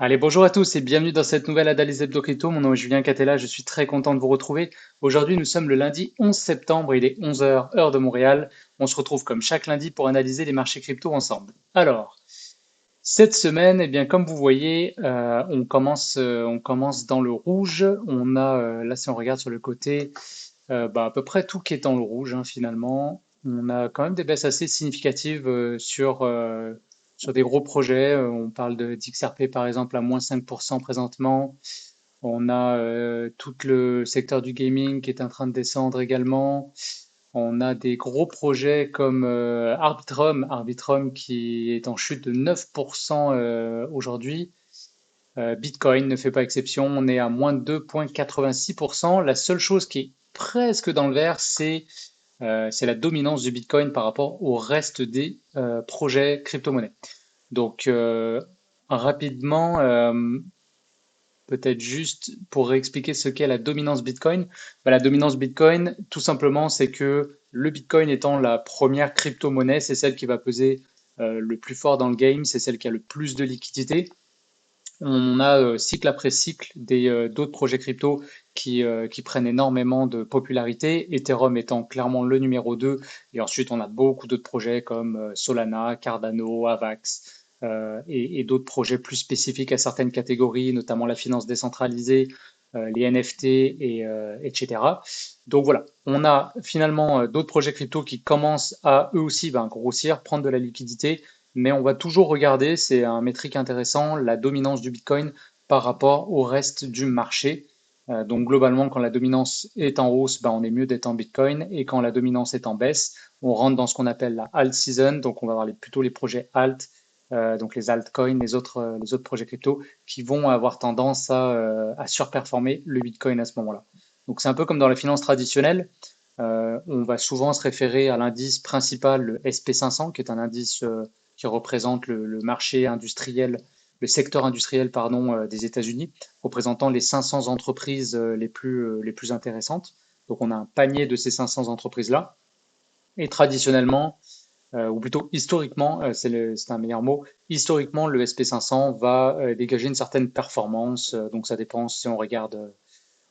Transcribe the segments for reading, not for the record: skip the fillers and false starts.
Allez, bonjour à tous et bienvenue dans cette nouvelle analyse hebdo crypto. Mon nom est Julien Catella, je suis très content de vous retrouver. Aujourd'hui, nous sommes le lundi 11 septembre, il est 11 heures, heure de Montréal. On se retrouve comme chaque lundi pour analyser les marchés crypto ensemble. Alors, cette semaine, eh bien, comme vous voyez, on commence dans le rouge. On a, là, si on regarde sur le côté, à peu près tout qui est dans le rouge, hein, finalement. On a quand même des baisses assez significatives sur des gros projets. On parle de d'XRP par exemple à moins 5% présentement. On a tout le secteur du gaming qui est en train de descendre également. On a des gros projets comme Arbitrum qui est en chute de 9% aujourd'hui. Bitcoin ne fait pas exception, on est à moins 2,86%. La seule chose qui est presque dans le vert, c'est la dominance du Bitcoin par rapport au reste des projets crypto-monnaies. Donc, rapidement, peut-être juste pour réexpliquer ce qu'est la dominance Bitcoin. La dominance Bitcoin, tout simplement, c'est que le Bitcoin étant la première crypto-monnaie, c'est celle qui va peser le plus fort dans le game, c'est celle qui a le plus de liquidité. On a cycle après cycle d'autres projets crypto qui prennent énormément de popularité, Ethereum étant clairement le numéro 2. Et ensuite on a beaucoup d'autres projets comme Solana, Cardano, Avax, et d'autres projets plus spécifiques à certaines catégories, notamment la finance décentralisée, les NFT, etc. Donc voilà, on a finalement d'autres projets crypto qui commencent à eux aussi grossir, prendre de la liquidité, mais on va toujours regarder, c'est un métrique intéressant, la dominance du Bitcoin par rapport au reste du marché. Donc globalement, quand la dominance est en hausse, on est mieux d'être en Bitcoin, et quand la dominance est en baisse, on rentre dans ce qu'on appelle la alt season, donc on va voir plutôt les projets alt, donc les altcoins, les autres projets crypto, qui vont avoir tendance à surperformer le Bitcoin à ce moment-là. Donc c'est un peu comme dans la finance traditionnelle. On va souvent se référer à l'indice principal, le SP500, qui est un indice qui représente le marché industriel, le secteur industriel, pardon, des États-Unis, représentant les 500 entreprises les plus intéressantes. Donc on a un panier de ces 500 entreprises-là. Et traditionnellement, ou plutôt historiquement, c'est un meilleur mot, historiquement, le SP500 va dégager une certaine performance. Donc ça dépend si on regarde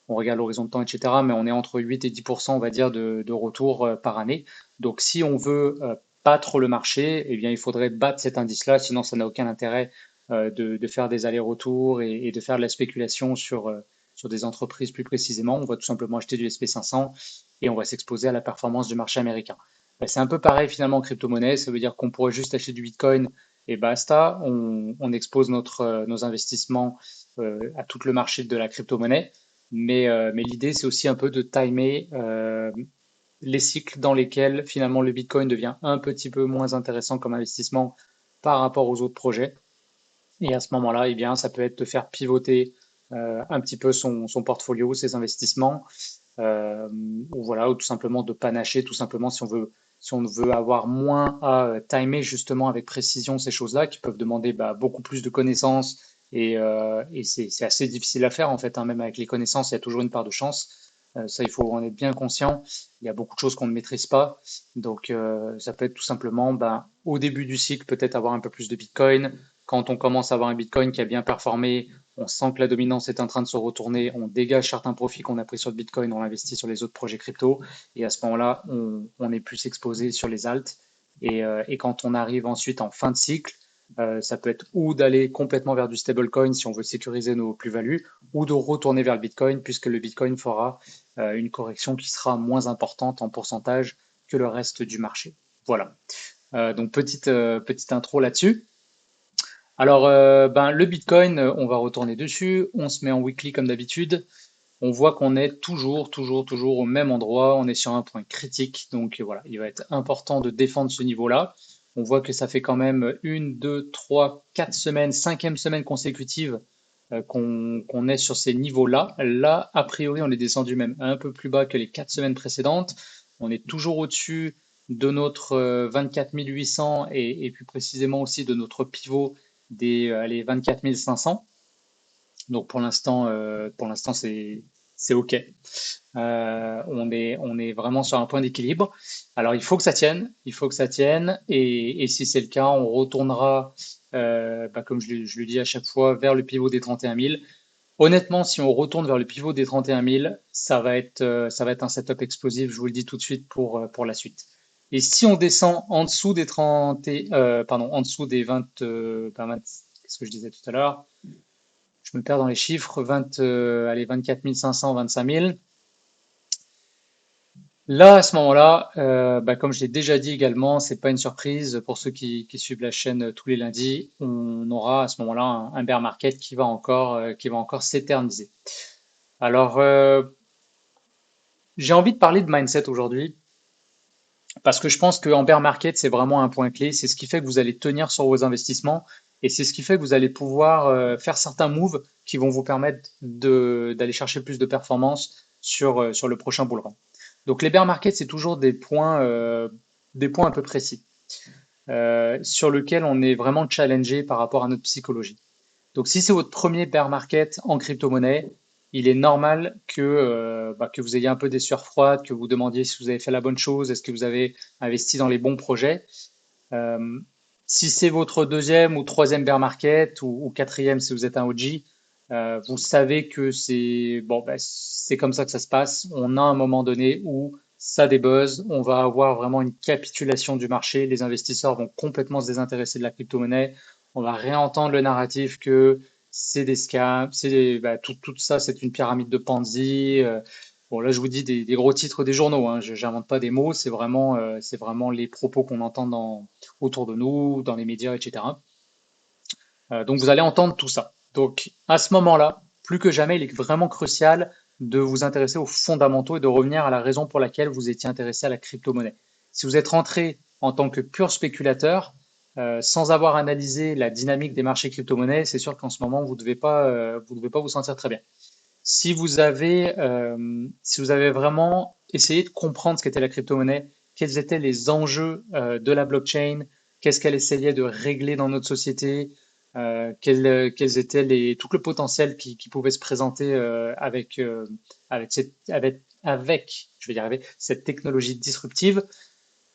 l'horizon de temps, etc. Mais on est entre 8 et 10%, on va dire, de retour par année. Donc, si on veut battre le marché, eh bien, il faudrait battre cet indice-là, sinon ça n'a aucun intérêt de faire des allers-retours et de faire de la spéculation sur des entreprises plus précisément. On va tout simplement acheter du SP500 et on va s'exposer à la performance du marché américain. C'est un peu pareil finalement en crypto-monnaie, ça veut dire qu'on pourrait juste acheter du Bitcoin et basta, on expose nos investissements à tout le marché de la crypto-monnaie. Mais l'idée, c'est aussi un peu de timer les cycles dans lesquels finalement le Bitcoin devient un petit peu moins intéressant comme investissement par rapport aux autres projets. Et à ce moment-là, eh bien, ça peut être de faire pivoter un petit peu son portfolio, ses investissements, ou voilà, ou tout simplement de panacher, tout simplement si on veut avoir moins à timer justement avec précision ces choses-là qui peuvent demander beaucoup plus de connaissances et c'est assez difficile à faire en fait, hein, même avec les connaissances, il y a toujours une part de chance. Ça, il faut en être bien conscient. Il y a beaucoup de choses qu'on ne maîtrise pas. Donc, ça peut être tout simplement, au début du cycle, peut-être avoir un peu plus de Bitcoin. Quand on commence à avoir un Bitcoin qui a bien performé, on sent que la dominance est en train de se retourner, on dégage certains profits qu'on a pris sur le Bitcoin, on l'investit sur les autres projets crypto, et à ce moment-là, on est plus exposé sur les alts. Et quand on arrive ensuite en fin de cycle, ça peut être ou d'aller complètement vers du stablecoin si on veut sécuriser nos plus-values, ou de retourner vers le Bitcoin, puisque le Bitcoin fera une correction qui sera moins importante en pourcentage que le reste du marché. Voilà. Donc petite intro là-dessus. Alors, le Bitcoin, on va retourner dessus. On se met en weekly comme d'habitude. On voit qu'on est toujours, toujours, toujours au même endroit. On est sur un point critique. Donc voilà, il va être important de défendre ce niveau-là. On voit que ça fait quand même une, deux, trois, quatre semaines, cinquième semaine consécutive qu'on est sur ces niveaux-là. Là, a priori, on est descendu même un peu plus bas que les 4 semaines précédentes. On est toujours au-dessus de notre 24 800 et plus précisément aussi de notre pivot des allez, 24 500. Donc pour l'instant c'est OK. On est vraiment sur un point d'équilibre. Alors il faut que ça tienne, il faut que ça tienne, et si c'est le cas, on retournera. comme je le dis à chaque fois, vers le pivot des 31 000. Honnêtement, si on retourne vers le pivot des 31 000, ça va être un setup explosif, je vous le dis tout de suite pour la suite. Et si on descend en dessous des 30, pardon, en dessous des 20, qu'est-ce que je disais tout à l'heure? Je me perds dans les chiffres, 20, allez, 24 500, 25 000. Là, à ce moment-là, comme je l'ai déjà dit également, c'est pas une surprise pour ceux qui suivent la chaîne tous les lundis. On aura à ce moment-là un bear market qui va encore s'éterniser. Alors, j'ai envie de parler de mindset aujourd'hui parce que je pense qu'en bear market, c'est vraiment un point clé. C'est ce qui fait que vous allez tenir sur vos investissements et c'est ce qui fait que vous allez pouvoir faire certains moves qui vont vous permettre d'aller chercher plus de performance sur le prochain bull run. Donc les bear markets, c'est toujours des points un peu précis sur lesquels on est vraiment challengé par rapport à notre psychologie. Donc si c'est votre premier bear market en crypto-monnaie, il est normal que vous ayez un peu des sueurs froides, que vous demandiez si vous avez fait la bonne chose, est-ce que vous avez investi dans les bons projets. Euh, Si c'est votre deuxième ou troisième bear market ou quatrième si vous êtes un OG, vous savez que c'est comme ça que ça se passe. On a un moment donné où ça débuzz, on va avoir vraiment une capitulation du marché, les investisseurs vont complètement se désintéresser de la crypto-monnaie, on va réentendre le narratif que c'est des scams, tout ça c'est une pyramide de Ponzi. Bon là je vous dis des gros titres des journaux, hein, je n'invente pas des mots, c'est vraiment les propos qu'on entend autour de nous, dans les médias, etc. Donc vous allez entendre tout ça. Donc à ce moment-là, plus que jamais, il est vraiment crucial de vous intéresser aux fondamentaux et de revenir à la raison pour laquelle vous étiez intéressé à la crypto-monnaie. Si vous êtes rentré en tant que pur spéculateur, sans avoir analysé la dynamique des marchés crypto-monnaies, c'est sûr qu'en ce moment, vous devez pas vous sentir très bien. Si vous avez vraiment essayé de comprendre ce qu'était la crypto-monnaie, quels étaient les enjeux de la blockchain, qu'est-ce qu'elle essayait de régler dans notre société, quels étaient tout le potentiel qui pouvait se présenter je vais y arriver, cette technologie disruptive,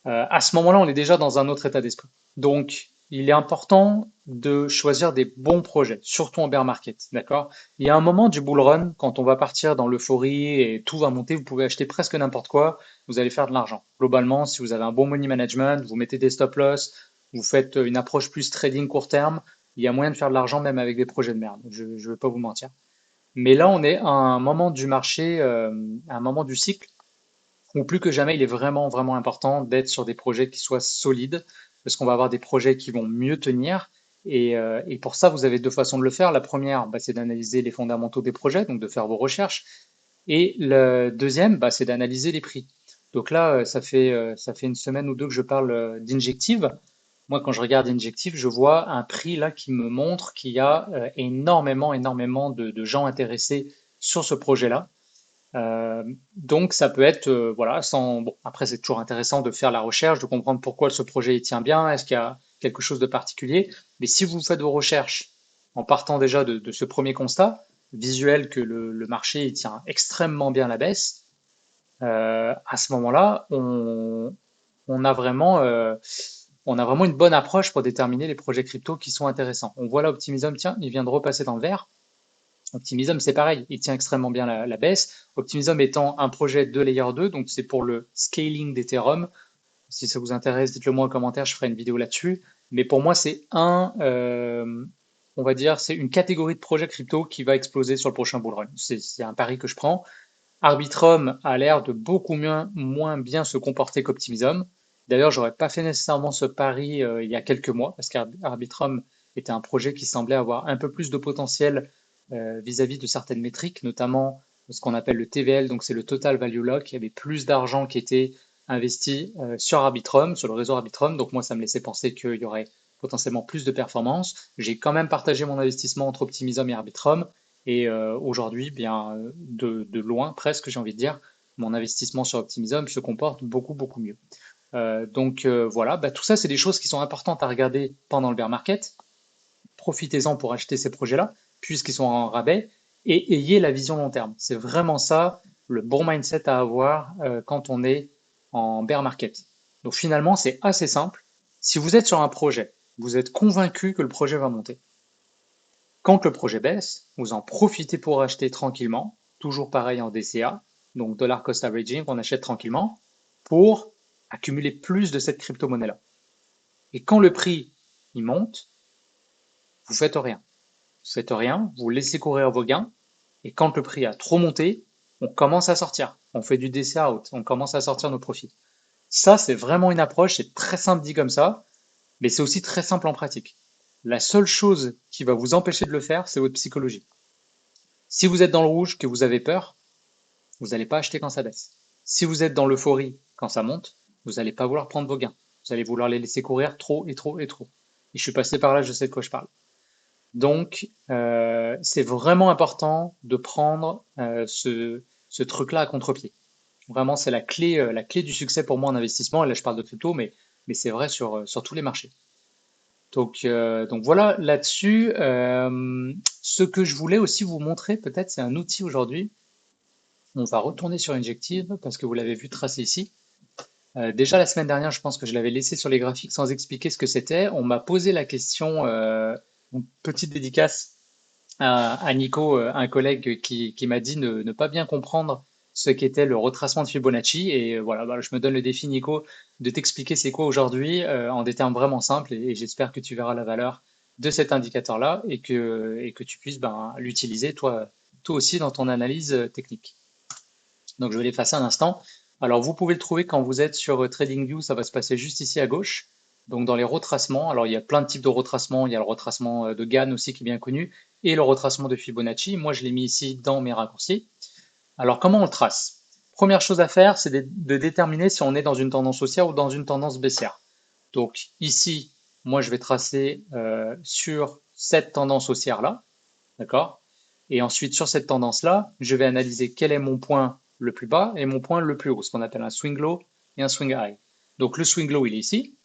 à ce moment-là, on est déjà dans un autre état d'esprit. Donc, il est important de choisir des bons projets, surtout en bear market, d'accord? Il y a un moment du bull run, quand on va partir dans l'euphorie et tout va monter, vous pouvez acheter presque n'importe quoi, vous allez faire de l'argent. Globalement, si vous avez un bon money management, vous mettez des stop loss, vous faites une approche plus trading court terme, il y a moyen de faire de l'argent même avec des projets de merde. Je ne vais pas vous mentir. Mais là, on est à un moment du marché, à un moment du cycle ou plus que jamais, il est vraiment, vraiment important d'être sur des projets qui soient solides, parce qu'on va avoir des projets qui vont mieux tenir. Et pour ça, vous avez deux façons de le faire. La première, c'est d'analyser les fondamentaux des projets, donc de faire vos recherches. Et le deuxième, c'est d'analyser les prix. Donc là, ça fait une semaine ou deux que je parle d'Injective. Moi, quand je regarde Injective, je vois un prix là qui me montre qu'il y a énormément, énormément de gens intéressés sur ce projet-là. Donc ça peut être voilà bon, après c'est toujours intéressant de faire la recherche, de comprendre pourquoi ce projet il tient bien, est-ce qu'il y a quelque chose de particulier. Mais si vous faites vos recherches en partant déjà de ce premier constat visuel que le marché il tient extrêmement bien la baisse, à ce moment-là on a vraiment une bonne approche pour déterminer les projets crypto qui sont intéressants. On voit là Optimism, tiens, il vient de repasser dans le vert. Optimism, c'est pareil, il tient extrêmement bien la baisse. Optimism étant un projet de Layer 2, donc c'est pour le scaling d'Ethereum. Si ça vous intéresse, dites-le moi en commentaire, je ferai une vidéo là-dessus. Mais pour moi, on va dire, c'est une catégorie de projets crypto qui va exploser sur le prochain bull run. C'est un pari que je prends. Arbitrum a l'air de beaucoup moins bien se comporter qu'Optimism. D'ailleurs, j'aurais pas fait nécessairement ce pari il y a quelques mois, parce qu'Arbitrum était un projet qui semblait avoir un peu plus de potentiel vis-à-vis de certaines métriques, notamment ce qu'on appelle le TVL, donc c'est le Total Value Lock. Il y avait plus d'argent qui était investi sur Arbitrum, sur le réseau Arbitrum. Donc moi, ça me laissait penser qu'il y aurait potentiellement plus de performance. J'ai quand même partagé mon investissement entre Optimism et Arbitrum. Et aujourd'hui, bien de loin, presque, j'ai envie de dire, mon investissement sur Optimism se comporte beaucoup, beaucoup mieux. Voilà, tout ça, c'est des choses qui sont importantes à regarder pendant le bear market. Profitez-en pour acheter ces projets-là, puisqu'ils sont en rabais, et ayez la vision long terme. C'est vraiment ça, le bon mindset à avoir quand on est en bear market. Donc finalement, c'est assez simple. Si vous êtes sur un projet vous êtes convaincu que le projet va monter. Quand le projet baisse, vous en profitez pour acheter tranquillement, toujours pareil en DCA, donc dollar cost averaging, on achète tranquillement pour accumuler plus de cette crypto-monnaie-là. Et quand le prix il monte, vous faites rien. Vous faites rien, vous laissez courir vos gains, et quand le prix a trop monté, on commence à sortir. On fait du DCA out, on commence à sortir nos profits. Ça, c'est vraiment une approche, c'est très simple dit comme ça, mais c'est aussi très simple en pratique. La seule chose qui va vous empêcher de le faire, c'est votre psychologie. Si vous êtes dans le rouge, que vous avez peur, vous n'allez pas acheter quand ça baisse. Si vous êtes dans l'euphorie quand ça monte, vous n'allez pas vouloir prendre vos gains. Vous allez vouloir les laisser courir trop et trop et trop. Et je suis passé par là, je sais de quoi je parle. Donc, c'est vraiment important de prendre ce truc-là à contre-pied. Vraiment, c'est la clé du succès pour moi en investissement. Et là, je parle de crypto, mais c'est vrai sur tous les marchés. Donc voilà, là-dessus, ce que je voulais aussi vous montrer, peut-être, c'est un outil aujourd'hui. On va retourner sur Injective parce que vous l'avez vu tracé ici. Déjà la semaine dernière, je pense que je l'avais laissé sur les graphiques sans expliquer ce que c'était. On m'a posé la question, une petite dédicace à Nico, un collègue qui m'a dit ne pas bien comprendre ce qu'était le retracement de Fibonacci. Et voilà, bah, je me donne le défi, Nico, de t'expliquer c'est quoi aujourd'hui en des termes vraiment simples. Et j'espère que tu verras la valeur de cet indicateur-là et que tu puisses ben, l'utiliser toi aussi dans ton analyse technique. Donc je vais l'effacer un instant. Alors vous pouvez le trouver quand vous êtes sur TradingView, ça va se passer juste ici à gauche. Donc dans les retracements, alors il y a plein de types de retracements, il y a le retracement de Gann aussi qui est bien connu, et le retracement de Fibonacci. Moi je l'ai mis ici dans mes raccourcis. Alors comment on le trace? Première chose à faire, c'est de déterminer si on est dans une tendance haussière ou dans une tendance baissière. Donc ici, moi je vais tracer sur cette tendance haussière-là, d'accord? Et ensuite, sur cette tendance-là, je vais analyser quel est mon point le plus bas et mon point le plus haut, ce qu'on appelle un swing low et un swing high. Donc le swing low, il est ici,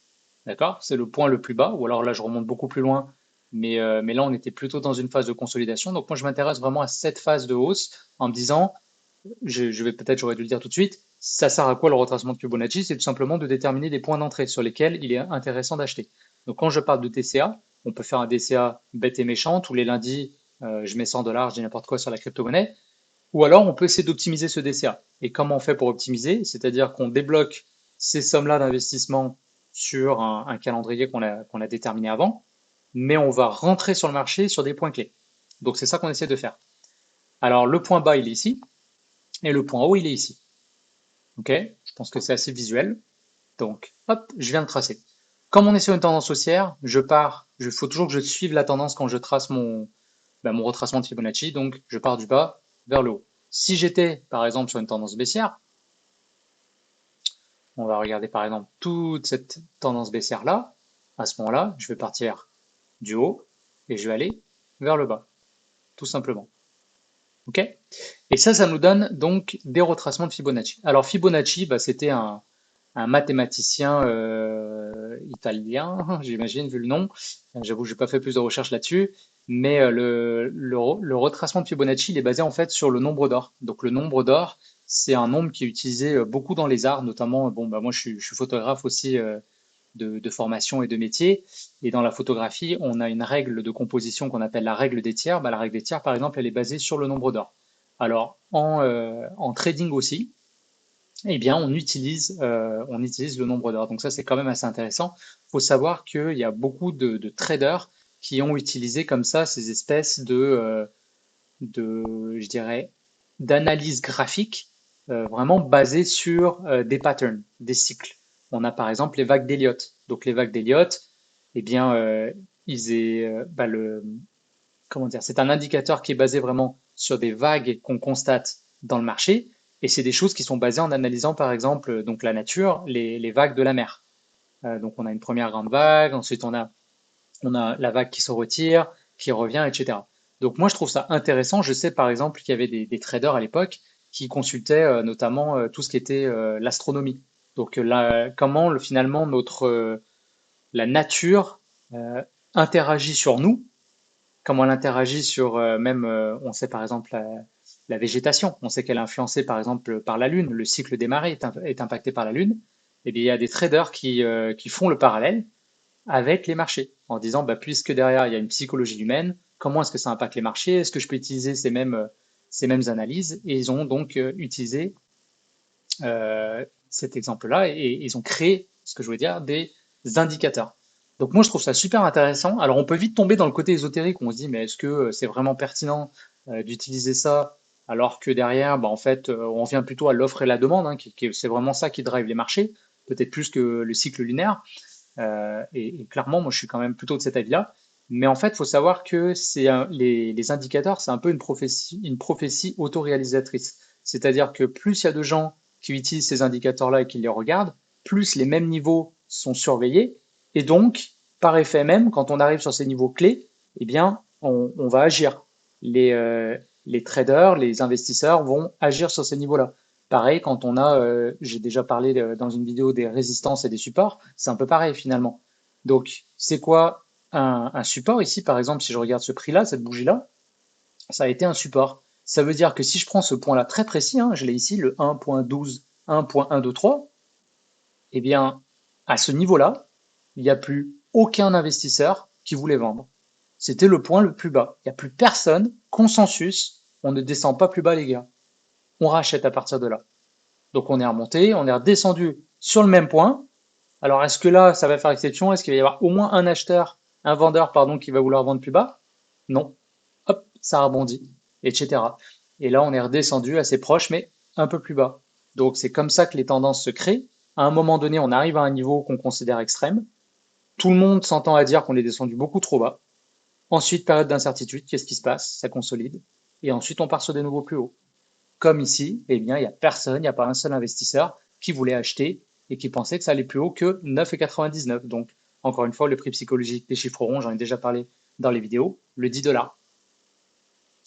d'accord? C'est le point le plus bas, ou alors là, je remonte beaucoup plus loin, mais là, on était plutôt dans une phase de consolidation. Donc moi, je m'intéresse vraiment à cette phase de hausse en me disant, je vais peut-être, j'aurais dû le dire tout de suite, ça sert à quoi le retracement de Fibonacci? C'est tout simplement de déterminer des points d'entrée sur lesquels il est intéressant d'acheter. Donc quand je parle de DCA, on peut faire un DCA bête et méchant, tous les lundis, je mets 100 dollars, je dis n'importe quoi sur la crypto-monnaie, ou alors on peut essayer d'optimiser ce DCA. Et comment on fait pour optimiser? C'est-à-dire qu'on débloque ces sommes-là d'investissement sur un calendrier qu'on a déterminé avant, mais on va rentrer sur le marché sur des points clés. Donc c'est ça qu'on essaie de faire. Alors le point bas, il est ici, et le point haut, il est ici. Ok? Je pense que c'est assez visuel. Donc, hop, je viens de tracer. Comme on est sur une tendance haussière, je pars, il faut toujours que je suive la tendance quand je trace mon retracement de Fibonacci, donc je pars du bas vers le haut. Si j'étais, par exemple, sur une tendance baissière, on va regarder par exemple toute cette tendance baissière-là, à ce moment-là, je vais partir du haut et je vais aller vers le bas, tout simplement. Ok? Et ça nous donne donc des retracements de Fibonacci. Alors Fibonacci, bah, c'était un mathématicien italien, j'imagine, vu le nom. J'avoue, j'ai pas fait plus de recherches là-dessus, mais le retracement de Fibonacci, il est basé en fait sur le nombre d'or. Donc le nombre d'or, c'est un nombre qui est utilisé beaucoup dans les arts, notamment, bon, bah, moi je suis photographe aussi de formation et de métier, et dans la photographie, on a une règle de composition qu'on appelle la règle des tiers. Bah, la règle des tiers, par exemple, elle est basée sur le nombre d'or. Alors en trading aussi, eh bien, on utilise le nombre d'heures. Donc ça, c'est quand même assez intéressant. Il faut savoir qu'il y a beaucoup de traders qui ont utilisé comme ça ces espèces je dirais, d'analyse graphique vraiment basées sur des patterns, des cycles. On a par exemple les vagues d'Elliott. Donc les vagues d'Elliott, eh bien, bah, comment dire, c'est un indicateur qui est basé vraiment sur des vagues qu'on constate dans le marché, et c'est des choses qui sont basées en analysant par exemple donc la nature, les vagues de la mer. Donc on a une première grande vague, ensuite on a la vague qui se retire, qui revient, etc. Donc moi je trouve ça intéressant. Je sais par exemple qu'il y avait des traders à l'époque qui consultaient notamment tout ce qui était l'astronomie. Donc comment finalement la nature euh, interagit sur nous, comment elle interagit sur même, on sait par exemple la végétation, on sait qu'elle est influencée par exemple par la Lune, le cycle des marées est impacté par la Lune, et bien il y a des traders qui font le parallèle avec les marchés, en disant, bah, puisque derrière, il y a une psychologie humaine, comment est-ce que ça impacte les marchés? Est-ce que je peux utiliser ces mêmes analyses? Et ils ont donc utilisé cet exemple-là et ils ont créé, ce que je voulais dire, des indicateurs. Donc moi, je trouve ça super intéressant. Alors, on peut vite tomber dans le côté ésotérique où on se dit, mais est-ce que c'est vraiment pertinent d'utiliser ça alors que derrière, bah, en fait, on revient plutôt à l'offre et la demande, hein, c'est vraiment ça qui drive les marchés, peut-être plus que le cycle lunaire. Et clairement, moi, je suis quand même plutôt de cet avis-là. Mais en fait, il faut savoir que les indicateurs, c'est un peu une prophétie autoréalisatrice. C'est-à-dire que plus il y a de gens qui utilisent ces indicateurs-là et qui les regardent, plus les mêmes niveaux sont surveillés. Et donc, par effet même, quand on arrive sur ces niveaux clés, eh bien, on va agir. Les, euh, les traders, les investisseurs vont agir sur ces niveaux-là. Pareil, quand on a, j'ai déjà parlé dans une vidéo des résistances et des supports, c'est un peu pareil finalement. Donc, c'est quoi un support ici, par exemple, si je regarde ce prix-là, cette bougie-là, ça a été un support. Ça veut dire que si je prends ce point-là très précis, hein, je l'ai ici, le 1.12, 1.123, eh bien, à ce niveau-là, il n'y a plus aucun investisseur qui voulait vendre. C'était le point le plus bas. Il n'y a plus personne, consensus, on ne descend pas plus bas les gars. On rachète à partir de là. Donc on est remonté, on est redescendu sur le même point. Alors est-ce que là, ça va faire exception? Est-ce qu'il va y avoir au moins un acheteur, un vendeur, pardon, qui va vouloir vendre plus bas? Non. Hop, ça rebondit, etc. Et là, on est redescendu assez proche, mais un peu plus bas. Donc c'est comme ça que les tendances se créent. À un moment donné, on arrive à un niveau qu'on considère extrême. Tout le monde s'entend à dire qu'on est descendu beaucoup trop bas. Ensuite, période d'incertitude, qu'est-ce qui se passe? Ça consolide. Et ensuite, on part sur des nouveaux plus hauts. Comme ici, eh bien, il n'y a personne, il n'y a pas un seul investisseur qui voulait acheter et qui pensait que ça allait plus haut que 9,99. Donc, encore une fois, le prix psychologique des chiffres ronds, j'en ai déjà parlé dans les vidéos, le 10 dollars.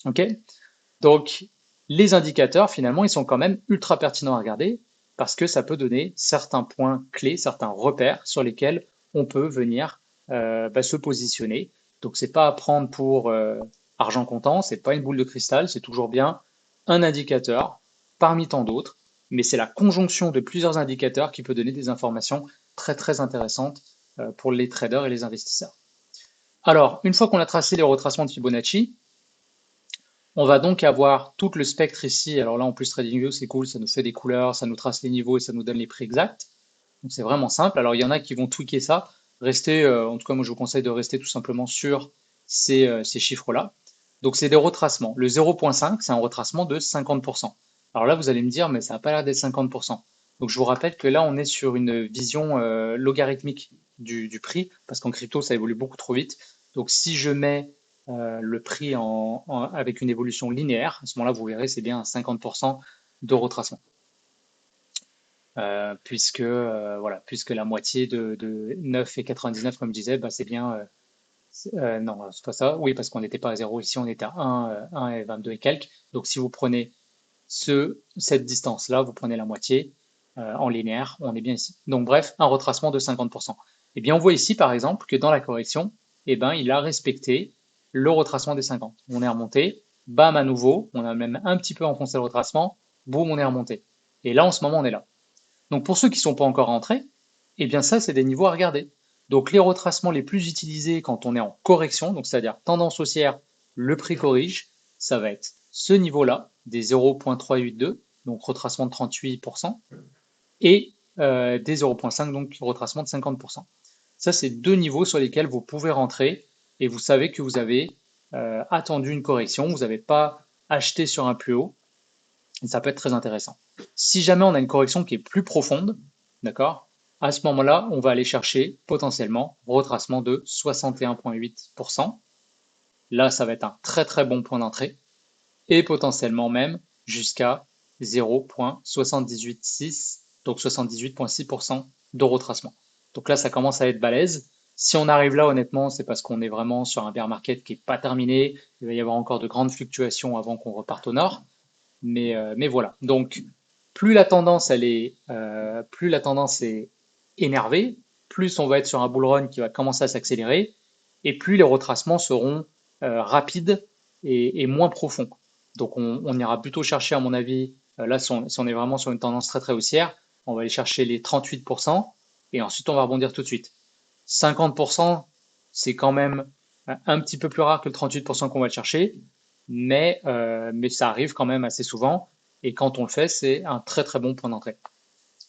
OK? Donc, les indicateurs, finalement, ils sont quand même ultra pertinents à regarder parce que ça peut donner certains points clés, certains repères sur lesquels on peut venir se positionner. Donc, c'est pas à prendre pour argent comptant, c'est pas une boule de cristal, c'est toujours bien un indicateur parmi tant d'autres, mais c'est la conjonction de plusieurs indicateurs qui peut donner des informations très très intéressantes pour les traders et les investisseurs. Alors, une fois qu'on a tracé les retracements de Fibonacci, on va donc avoir tout le spectre ici. Alors là, en plus, TradingView, c'est cool, ça nous fait des couleurs, ça nous trace les niveaux et ça nous donne les prix exacts. Donc c'est vraiment simple. Alors il y en a qui vont tweaker ça. Restez, en tout cas, moi je vous conseille de rester tout simplement sur ces chiffres-là. Donc c'est des retracements. Le 0.5, c'est un retracement de 50%. Alors là, vous allez me dire, mais ça n'a pas l'air d'être 50%. Donc je vous rappelle que là, on est sur une vision logarithmique du prix, parce qu'en crypto, ça évolue beaucoup trop vite. Donc si je mets le prix avec une évolution linéaire, à ce moment-là, vous verrez, c'est bien 50% de retracement. Puisque la moitié de 9,99, comme je disais, bah, c'est bien. Non, c'est pas ça. Oui, parce qu'on n'était pas à 0 ici, on était à 1 et 22 et quelques. Donc si vous prenez cette distance-là, vous prenez la moitié en linéaire, on est bien ici. Donc bref, un retracement de 50%. Eh bien, on voit ici, par exemple, que dans la correction, eh ben, il a respecté le retracement des 50. On est remonté, bam, à nouveau, on a même un petit peu enfoncé le retracement, boum, on est remonté. Et là, en ce moment, on est là. Donc pour ceux qui ne sont pas encore rentrés, eh bien ça, c'est des niveaux à regarder. Donc les retracements les plus utilisés quand on est en correction, donc c'est-à-dire tendance haussière, le prix corrige, ça va être ce niveau-là, des 0.382, donc retracement de 38%, et des 0.5, donc retracement de 50%. Ça, c'est deux niveaux sur lesquels vous pouvez rentrer et vous savez que vous avez attendu une correction, vous n'avez pas acheté sur un plus haut, et ça peut être très intéressant. Si jamais on a une correction qui est plus profonde, d'accord, à ce moment-là, on va aller chercher potentiellement retracement de 61,8%. Là, ça va être un très très bon point d'entrée et potentiellement même jusqu'à 0,786, donc 78,6% de retracement. Donc là, ça commence à être balèze. Si on arrive là, honnêtement, c'est parce qu'on est vraiment sur un bear market qui n'est pas terminé. Il va y avoir encore de grandes fluctuations avant qu'on reparte au nord. Mais voilà. Donc, plus la tendance est énervée, plus on va être sur un bull run qui va commencer à s'accélérer, et plus les retracements seront rapides et moins profonds. Donc, on ira plutôt chercher, à mon avis, là, si on est vraiment sur une tendance très très haussière, on va aller chercher les 38%, et ensuite on va rebondir tout de suite. 50%, c'est quand même un petit peu plus rare que le 38% qu'on va le chercher, mais ça arrive quand même assez souvent. Et quand on le fait, c'est un très très bon point d'entrée.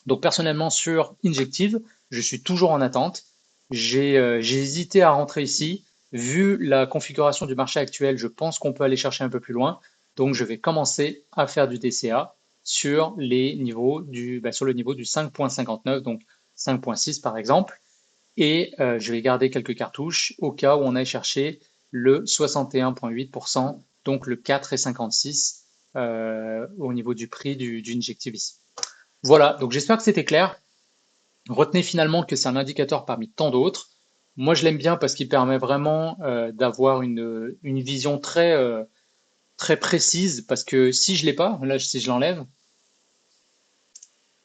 Donc personnellement, sur Injective, je suis toujours en attente. J'ai hésité à rentrer ici. Vu la configuration du marché actuel, je pense qu'on peut aller chercher un peu plus loin. Donc je vais commencer à faire du DCA sur sur le niveau du 5.59, donc 5.6 par exemple. Et je vais garder quelques cartouches au cas où on aille chercher le 61,8%, donc le 4,56 au niveau du prix du Injective ici. Voilà, donc j'espère que c'était clair. Retenez finalement que c'est un indicateur parmi tant d'autres. Moi, je l'aime bien parce qu'il permet vraiment d'avoir une vision très précise. Parce que si je l'ai pas, là, si je l'enlève,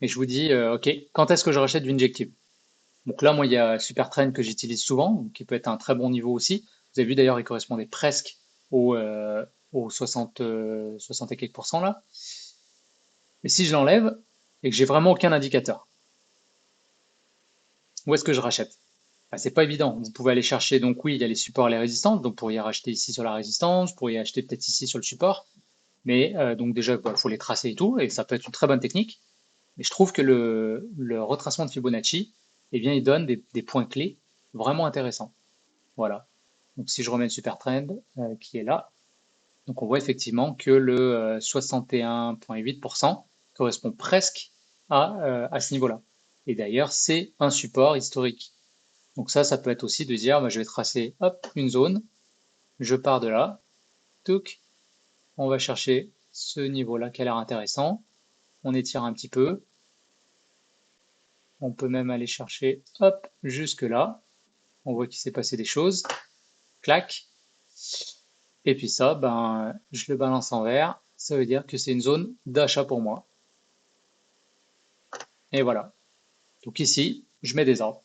et je vous dis, OK, quand est-ce que je rachète du Injective? Donc là, moi, il y a Supertrend que j'utilise souvent, qui peut être un très bon niveau aussi. Vous avez vu d'ailleurs, il correspondait presque au 60 et quelques pourcents là. Mais si je l'enlève et que j'ai vraiment aucun indicateur, où est-ce que je rachète? Bah, c'est pas évident. Vous pouvez aller chercher, donc oui, il y a les supports et les résistances, donc vous pourriez racheter ici sur la résistance, vous pourriez acheter peut-être ici sur le support, mais donc déjà, il faut les tracer et tout, et ça peut être une très bonne technique. Mais je trouve que le retracement de Fibonacci, eh bien, il donne des points clés vraiment intéressants. Voilà. Donc si je remets le super trend qui est là, donc on voit effectivement que le 61,8% correspond presque à ce niveau-là. Et d'ailleurs, c'est un support historique. Donc ça peut être aussi de dire, bah, je vais tracer hop, une zone, je pars de là, touc, on va chercher ce niveau-là qui a l'air intéressant, on étire un petit peu, on peut même aller chercher hop, jusque là, on voit qu'il s'est passé des choses, clac, et puis ça, ben, je le balance en vert, ça veut dire que c'est une zone d'achat pour moi. Et voilà. Donc ici, je mets des ordres.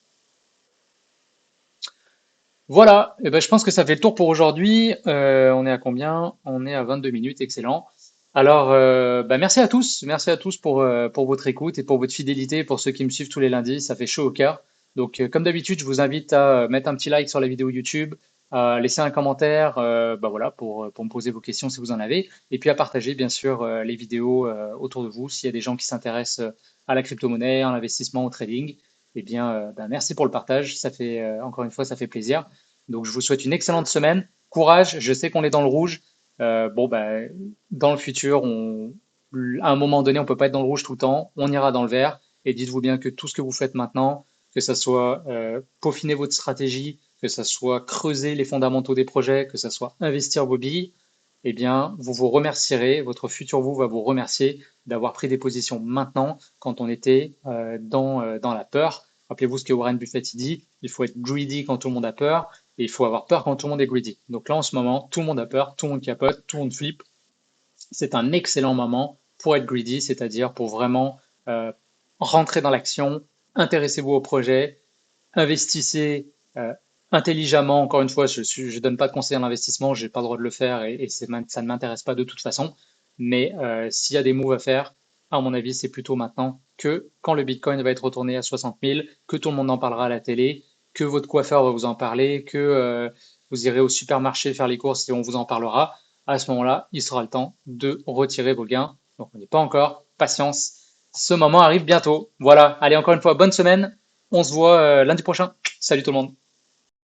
Voilà, et ben, je pense que ça fait le tour pour aujourd'hui. On est à combien? On est à 22 minutes, excellent. Alors, bah, merci à tous pour votre écoute et pour votre fidélité, pour ceux qui me suivent tous les lundis, ça fait chaud au cœur. Donc, comme d'habitude, je vous invite à mettre un petit like sur la vidéo YouTube, à laisser un commentaire, bah voilà, pour me poser vos questions si vous en avez, et puis à partager bien sûr les vidéos autour de vous s'il y a des gens qui s'intéressent à la crypto-monnaie, à l'investissement, au trading. Eh bien, bah, merci pour le partage. Ça fait encore une fois, ça fait plaisir. Donc, je vous souhaite une excellente semaine. Courage. Je sais qu'on est dans le rouge. Bon, bah, dans le futur, à un moment donné, on peut pas être dans le rouge tout le temps. On ira dans le vert. Et dites-vous bien que tout ce que vous faites maintenant, que ça soit peaufiner votre stratégie, que ça soit creuser les fondamentaux des projets, que ça soit investir vos billes, eh bien, vous vous remercierez, votre futur vous va vous remercier d'avoir pris des positions maintenant quand on était dans la peur. Rappelez-vous ce que Warren Buffett dit, il faut être greedy quand tout le monde a peur et il faut avoir peur quand tout le monde est greedy. Donc là, en ce moment, tout le monde a peur, tout le monde capote, tout le monde flippe. C'est un excellent moment pour être greedy, c'est-à-dire pour vraiment rentrer dans l'action, intéressez-vous au projet, investissez intelligemment. Encore une fois, je ne donne pas de conseil en investissement, je n'ai pas le droit de le faire et ça ne m'intéresse pas de toute façon. Mais s'il y a des moves à faire, à mon avis, c'est plutôt maintenant que quand le Bitcoin va être retourné à 60 000, que tout le monde en parlera à la télé, que votre coiffeur va vous en parler, que vous irez au supermarché faire les courses et on vous en parlera. À ce moment-là, il sera le temps de retirer vos gains. Donc on n'y est pas encore. Patience. Ce moment arrive bientôt. Voilà. Allez, encore une fois, bonne semaine. On se voit lundi prochain. Salut tout le monde.